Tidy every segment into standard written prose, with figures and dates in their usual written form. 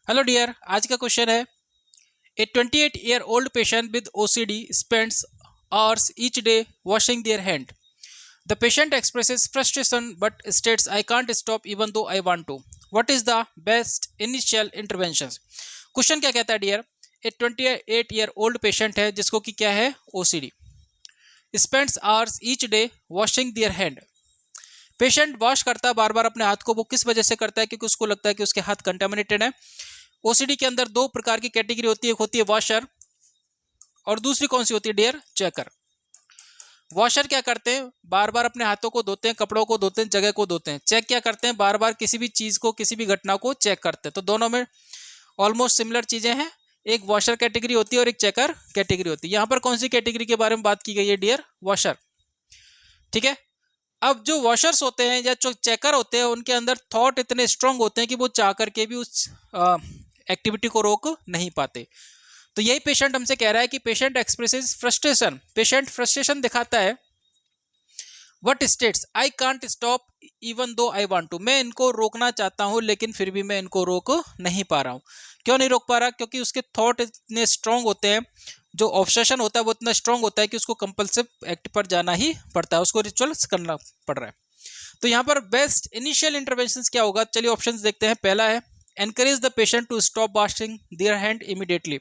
Hello dear, आज का question है a 28 year old patient with OCD spends hours each day washing their hand. The patient expresses frustration but states I can't stop even though I want to. What is the best initial intervention? Question क्या कहता है dear, a 28 year old patient है जिसको कि क्या है OCD, spends hours each day washing their hand. Patient wash करता है बार बार अपने हाथ को. वो किस वजह से करता है? क्योंकि उसको लगता है कि उसके हाथ कंटामिनेटेड है. ओसीडी के अंदर दो प्रकार की कैटेगरी होती है, एक होती है वॉशर और दूसरी कौन सी होती है डियर? चेकर. वॉशर क्या करते हैं? बार बार अपने हाथों को धोते हैं, कपड़ों को धोते हैं, जगह को धोते हैं. चेक क्या करते हैं? बार बार किसी भी चीज को, किसी भी घटना को चेक करते हैं. तो दोनों में ऑलमोस्ट सिमिलर चीजें हैं. एक वॉशर कैटेगरी होती है और एक चेकर कैटेगरी होती है. यहाँ पर कौन सी कैटेगरी के बारे में बात की गई है डियर? वॉशर. ठीक है. अब जो वॉशर्स होते हैं या जो चेकर होते हैं उनके अंदर थॉट इतने स्ट्रांग होते हैं कि वो चाह करके भी उस एक्टिविटी को रोक नहीं पाते. तो यही पेशेंट हमसे कह रहा है कि patient expresses frustration. Patient frustration दिखाता है. What states I can't stop even though I want to. मैं इनको रोकना चाहता हूं लेकिन फिर भी मैं इनको रोक नहीं पा रहा हूं. क्यों नहीं रोक पा रहा? क्योंकि उसके थॉट इतने स्ट्रांग होते हैं. जो ऑब्सेशन होता है वो इतना स्ट्रांग होता है कि उसको कंपल्सिव एक्ट पर जाना ही पड़ता है, उसको रिचुअल्स करना पड़ रहा है. तो यहाँ पर बेस्ट इनिशियल इंटरवेंशन क्या होगा? चलिए ऑप्शंस देखते हैं. पहला है encourage the patient to stop washing their hand immediately.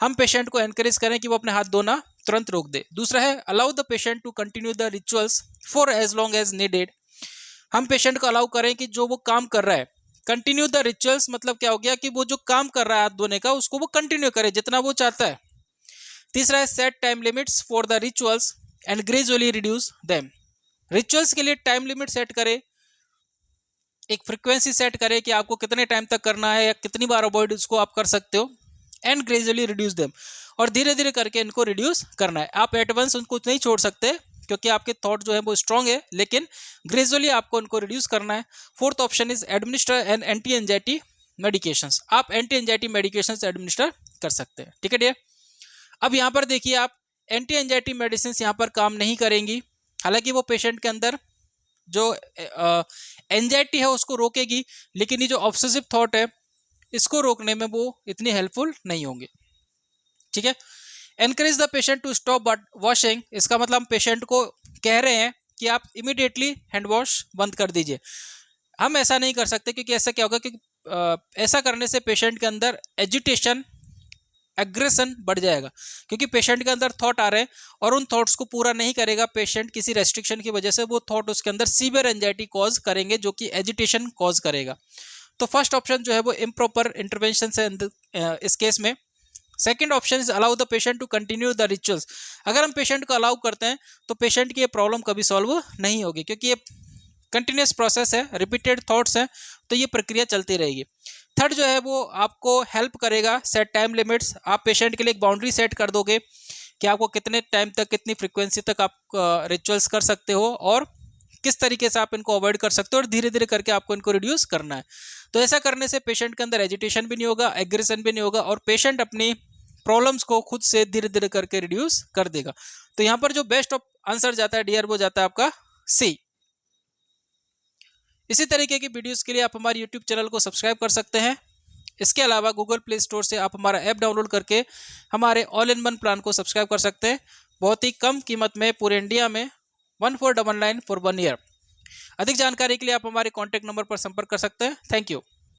हम पेशेंट को एनकरेज करें कि वो अपने हाथ धोना तुरंत रोक दे. दूसरा है allow the patient to continue the rituals for as long as needed. हम पेशेंट को अलाउ करें कि जो वो काम कर रहा है, कंटिन्यू द रिचुअल्स मतलब क्या हो गया कि वो जो काम कर रहा है हाथ धोने का उसको वो कंटिन्यू करे जितना वो चाहता है. तीसरा है set time limits for the rituals and gradually reduce them. Rituals के लिए टाइम लिमिट सेट करे, एक फ्रीक्वेंसी सेट करे कि आपको कितने टाइम तक करना है या कितनी बार अवॉइड उसको आप कर सकते हो. एंड ग्रेजुअली रिड्यूस देम, और धीरे धीरे करके इनको रिड्यूस करना है. आप एट वंस उनको नहीं छोड़ सकते क्योंकि आपके थॉट जो है वो स्ट्रांग है, लेकिन ग्रेजुअली आपको उनको रिड्यूस करना है. Fourth option is administer and anti anxiety medications. आप एंटी एंजाइटी मेडिकेशंस एडमिनिस्टर कर सकते हैं. ठीक है डियर. अब यहाँ पर देखिए, आप एंटी एंजाइटी मेडिसिन यहाँ पर काम नहीं करेंगी. हालांकि वो पेशेंट के अंदर जो एंजाइटी है उसको रोकेगी, लेकिन ये जो ऑब्सेसिव थॉट है इसको रोकने में वो इतनी हेल्पफुल नहीं होंगे. ठीक है. Encourage the patient to stop washing. इसका मतलब हम पेशेंट को कह रहे हैं कि आप इमीडिएटली हैंड वॉश बंद कर दीजिए. हम ऐसा नहीं कर सकते क्योंकि ऐसा क्या होगा कि ऐसा करने से पेशेंट के अंदर एजिटेशन, एग्रेशन बढ़ जाएगा. क्योंकि पेशेंट के अंदर थॉट आ रहे हैं और उन थॉट्स को पूरा नहीं करेगा पेशेंट किसी रेस्ट्रिक्शन की वजह से, वो थॉट उसके अंदर सीवियर एंजाइटी कॉज करेंगे जो कि एजिटेशन कॉज करेगा. तो फर्स्ट ऑप्शन जो है वो इम्प्रॉपर इंटरवेंशन है इस केस में. Second option is allow the patient to continue the rituals. अगर हम पेशेंट को अलाउ करते हैं तो पेशेंट की ये प्रॉब्लम कभी सॉल्व नहीं होगी, क्योंकि ये कंटिन्यूस प्रोसेस है, रिपीटेड थॉट्स हैं, तो ये प्रक्रिया चलती रहेगी. थर्ड जो है वो आपको हेल्प करेगा सेट टाइम लिमिट्स. आप पेशेंट के लिए एक बाउंड्री सेट कर दोगे कि आपको कितने टाइम तक, कितनी फ्रीक्वेंसी तक आप रिचुअल्स कर सकते हो और किस तरीके से आप इनको अवॉइड कर सकते हो, और धीरे धीरे करके आपको इनको रिड्यूस करना है. तो ऐसा करने से पेशेंट के अंदर एजिटेशन भी नहीं होगा, एग्रेशन भी नहीं होगा, और पेशेंट अपनी प्रॉब्लम्स को खुद से धीरे धीरे करके रिड्यूस कर देगा. तो यहाँ पर जो बेस्ट आंसर जाता है डियर वो जाता है आपका सी. इसी तरीके की वीडियोस के लिए आप हमारे यूट्यूब चैनल को सब्सक्राइब कर सकते हैं. इसके अलावा गूगल प्ले स्टोर से आप हमारा ऐप डाउनलोड करके हमारे ऑल इन वन प्लान को सब्सक्राइब कर सकते हैं. बहुत ही कम कीमत में पूरे इंडिया में 1499 फॉर 1 ईयर. अधिक जानकारी के लिए आप हमारे कॉन्टैक्ट नंबर पर संपर्क कर सकते हैं. Thank you.